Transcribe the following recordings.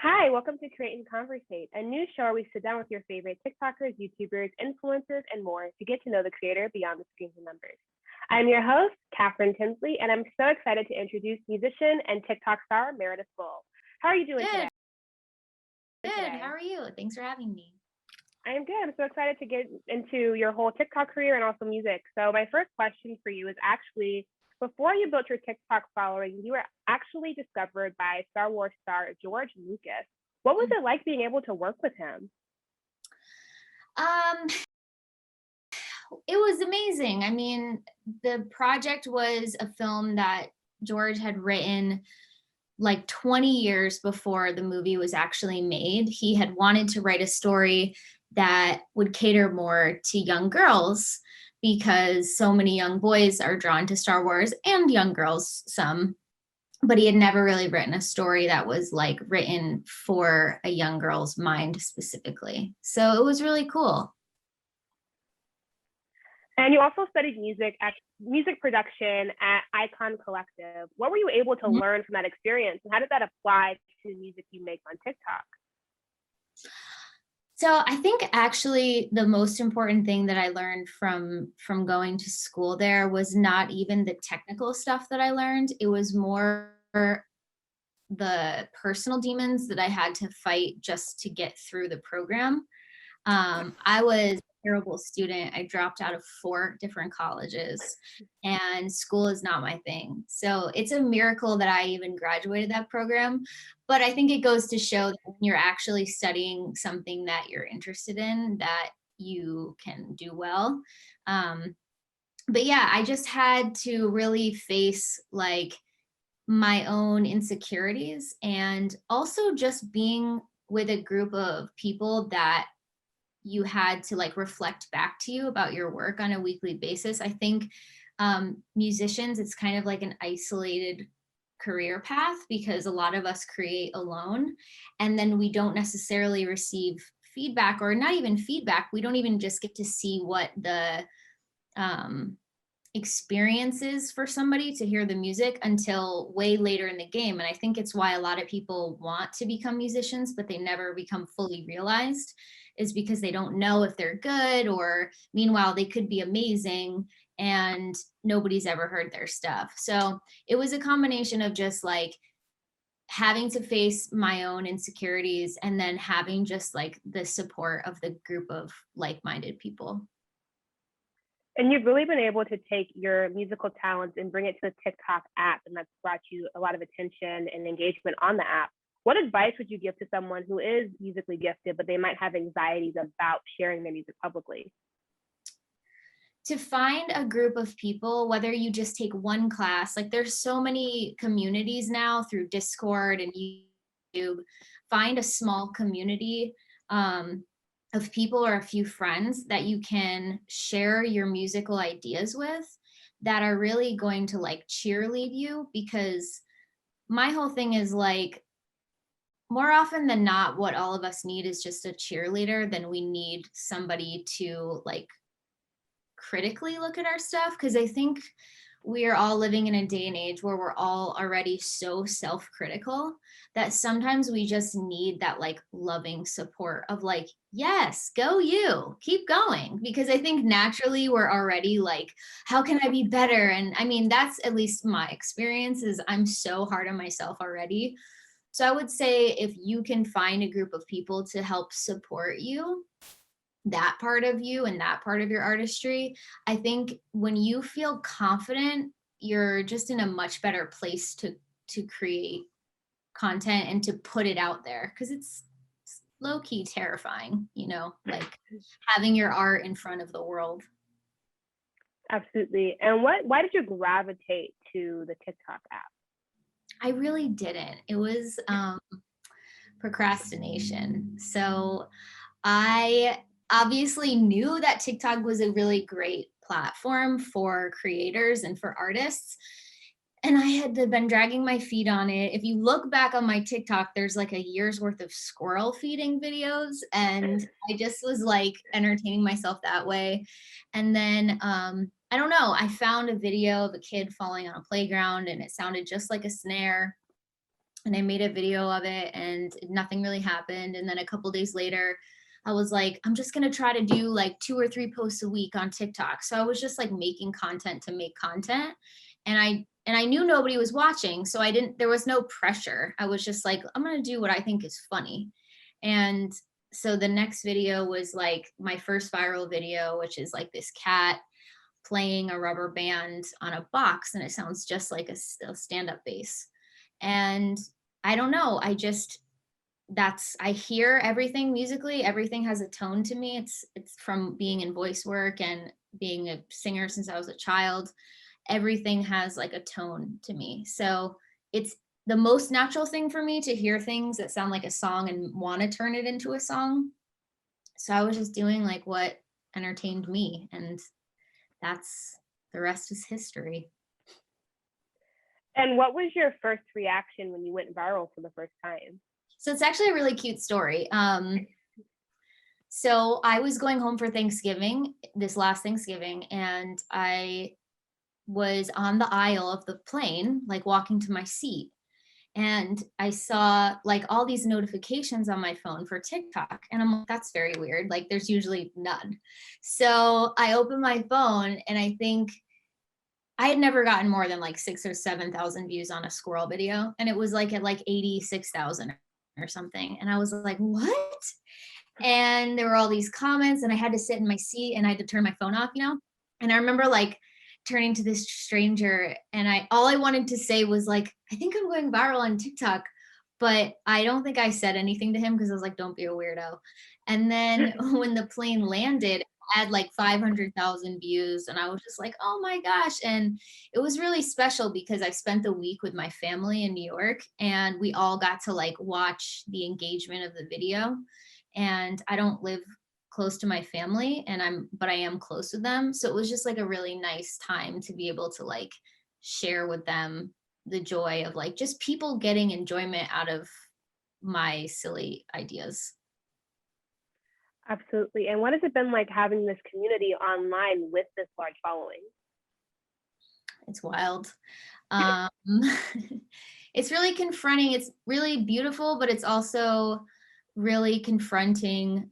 Hi, welcome to Create and Conversate, a new show where we sit down with your favorite TikTokers, YouTubers, influencers, and more to get to know the creator beyond the screens and numbers. I'm your host, Catherine Tinsley, and I'm so excited to introduce musician and TikTok star Meredith Bull. How are you doing today? Good. How are you? Thanks for having me. I am good. I'm so excited to get into your whole TikTok career and also music. So my first question for you is actually, before you built your TikTok following, you were actually discovered by Star Wars star George Lucas. What was it like being able to work with him? It was amazing. I mean, the project was a film that George had written like 20 years before the movie was actually made. He had wanted to write a story that would cater more to young girls because so many young boys are drawn to Star Wars and young girls some, but he had never really written a story that was like written for a young girl's mind specifically. So it was really cool. And you also studied music production at Icon Collective. What were you able to learn from that experience, and how did that apply to music you make on TikTok? So I think actually the most important thing that I learned from going to school there was not even the technical stuff that I learned. It was more the personal demons that I had to fight just to get through the program. I was a terrible student. I dropped out of 4 different colleges, and school is not my thing. So it's a miracle that I even graduated that program. But I think it goes to show that when you're actually studying something that you're interested in, that you can do well. But yeah, I just had to really face like my own insecurities and also just being with a group of people that you had to like reflect back to you about your work on a weekly basis. I think musicians, it's kind of like an isolated career path because a lot of us create alone and then we don't necessarily receive feedback, or not even feedback. We don't even just get to see what the experiences for somebody to hear the music until way later in the game. And I think it's why a lot of people want to become musicians, but they never become fully realized, is because they don't know if they're good, or meanwhile, they could be amazing and nobody's ever heard their stuff. So it was a combination of just like having to face my own insecurities and then having just like the support of the group of like-minded people. And you've really been able to take your musical talents and bring it to the TikTok app, and that's brought you a lot of attention and engagement on the app. What advice would you give to someone who is musically gifted, but they might have anxieties about sharing their music publicly? To find a group of people, whether you just take one class, like there's so many communities now through Discord and YouTube, find a small community of people or a few friends that you can share your musical ideas with that are really going to like cheerlead you. Because my whole thing is like, more often than not, what all of us need is just a cheerleader. Then we need somebody to like critically look at our stuff, because I think we are all living in a day and age where we're all already so self-critical that sometimes we just need that like loving support of like, yes, go you, keep going. Because I think naturally we're already like, how can I be better? And I mean, that's at least my experience, is I'm so hard on myself already. So I would say if you can find a group of people to help support you, that part of you and that part of your artistry, I think when you feel confident, you're just in a much better place to create content and to put it out there, because it's low-key terrifying, like having your art in front of the world. Absolutely. And why did you gravitate to the TikTok app? I really didn't. It was procrastination. So I obviously knew that TikTok was a really great platform for creators and for artists. And I had been dragging my feet on it. If you look back on my TikTok, there's like a year's worth of squirrel feeding videos. And I just was like entertaining myself that way. And then, I don't know, I found a video of a kid falling on a playground and it sounded just like a snare. and I made a video of it and nothing really happened. And then a couple days later, I was like, I'm just gonna try to do like 2 or 3 posts a week on TikTok. So I was just like making content to make content. And I knew nobody was watching. So there was no pressure. I was just like, I'm gonna do what I think is funny. And so the next video was like my first viral video, which is like this cat playing a rubber band on a box, and it sounds just like a stand-up bass. And I don't know, I hear everything musically, everything has a tone to me. It's from being in voice work and being a singer since I was a child. Everything has like a tone to me. So it's the most natural thing for me to hear things that sound like a song and want to turn it into a song. So I was just doing like what entertained me, and the rest is history. And what was your first reaction when you went viral for the first time? So it's actually a really cute story. So I was going home for Thanksgiving, this last Thanksgiving, and I was on the aisle of the plane, like walking to my seat. And I saw like all these notifications on my phone for TikTok. And I'm like, that's very weird. Like there's usually none. So I opened my phone, and I think I had never gotten more than like 6,000 or 7,000 views on a squirrel video. And it was like at like 86,000 or something. And I was like, what? And there were all these comments, and I had to sit in my seat and I had to turn my phone off, you know? And I remember like turning to this stranger, and all I wanted to say was like, I think I'm going viral on TikTok, but I don't think I said anything to him because I was like, don't be a weirdo. And then when the plane landed, it had like 500,000 views, and I was just like, oh my gosh. And it was really special because I spent the week with my family in New York, and we all got to like watch the engagement of the video. And I don't live close to my family, but I am close with them. So it was just like a really nice time to be able to like share with them the joy of like just people getting enjoyment out of my silly ideas. Absolutely. And what has it been like having this community online with this large following? It's wild. Um, it's really confronting. It's really beautiful, but it's also really confronting.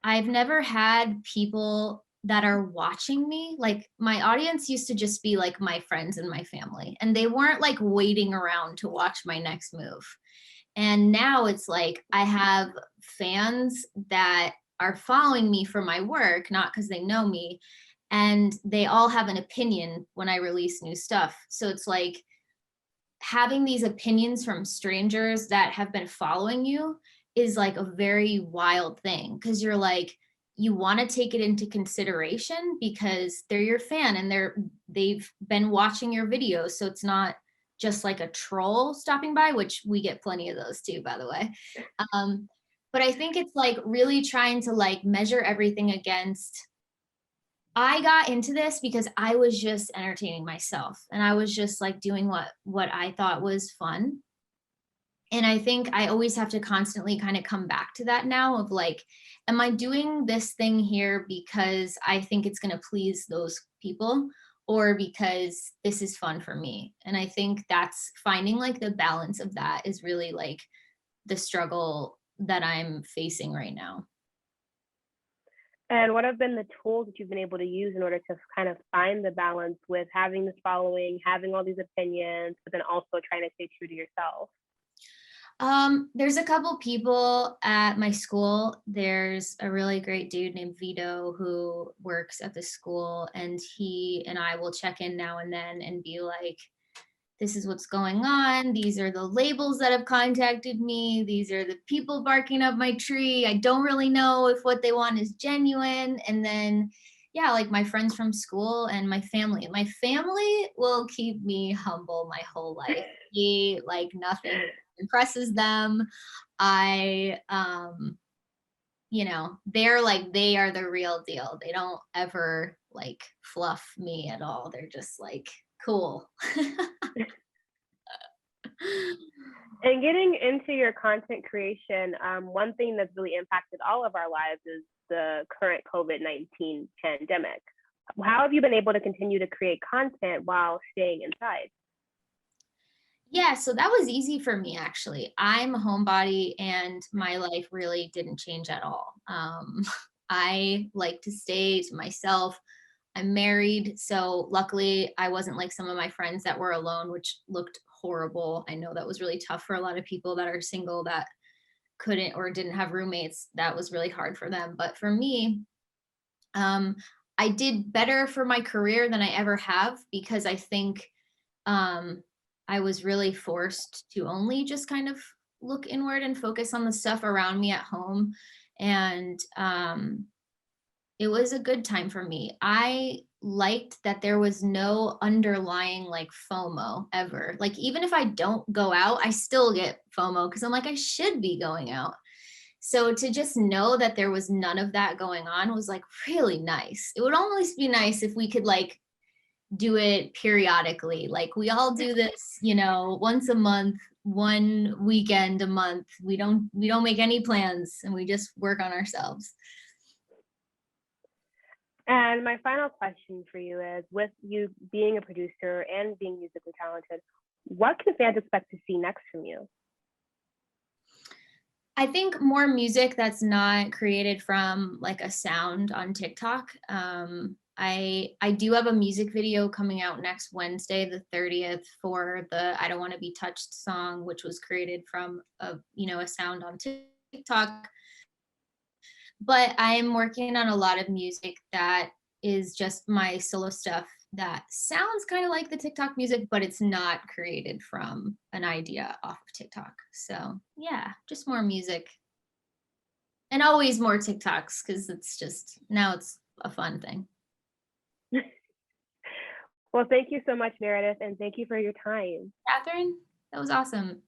I've never had people that are watching me. Like my audience used to just be like my friends and my family, and they weren't like waiting around to watch my next move. And now it's like I have fans that are following me for my work, not because they know me. And they all have an opinion when I release new stuff. So it's like having these opinions from strangers that have been following you is like a very wild thing, because you're like, you want to take it into consideration because they're your fan and they've been watching your videos. So it's not just like a troll stopping by, which we get plenty of those too, by the way. But I think it's like really trying to like measure everything against, I got into this because I was just entertaining myself, and I was just like doing what I thought was fun. And I think I always have to constantly kind of come back to that now of like, am I doing this thing here because I think it's going to please those people, or because this is fun for me? And I think that's finding like the balance of that is really like the struggle that I'm facing right now. And what have been the tools that you've been able to use in order to kind of find the balance with having this following, having all these opinions, but then also trying to stay true to yourself? There's a couple people at my school. There's a really great dude named Vito who works at the school, and he and I will check in now and then and be like, this is what's going on. These are the labels that have contacted me. These are the people barking up my tree. I don't really know if what they want is genuine. And then, yeah, like my friends from school and my family. My family will keep me humble my whole life. Like nothing impresses them. They're like, they are the real deal. They don't ever like fluff me at all. They're just like, cool. And getting into your content creation, one thing that's really impacted all of our lives is the current COVID-19 pandemic. How have you been able to continue to create content while staying inside? Yeah, so that was easy for me actually. I'm a homebody and my life really didn't change at all. I like to stay to myself. I'm married, so luckily I wasn't like some of my friends that were alone, which looked horrible. I know that was really tough for a lot of people that are single that couldn't or didn't have roommates. That was really hard for them. But for me, um, I did better for my career than I ever have because I think um, I was really forced to only just kind of look inward and focus on the stuff around me at home. And it was a good time for me. I liked that there was no underlying like FOMO ever. Like, even if I don't go out, I still get FOMO because I'm like, I should be going out. So to just know that there was none of that going on was like really nice. It would almost be nice if we could like do it periodically. Like we all do this, once a month, one weekend a month. We don't make any plans and we just work on ourselves. And my final question for you is, with you being a producer and being musically talented, what can fans expect to see next from you? I think more music that's not created from like a sound on TikTok. I do have a music video coming out next Wednesday, the 30th, for the "I Don't Want to Be Touched" song, which was created from a sound on TikTok. But I'm working on a lot of music that is just my solo stuff that sounds kind of like the TikTok music, but it's not created from an idea off of TikTok. So yeah, just more music and always more TikToks because it's just now it's a fun thing. Well, thank you so much, Meredith, and thank you for your time. Catherine, that was awesome.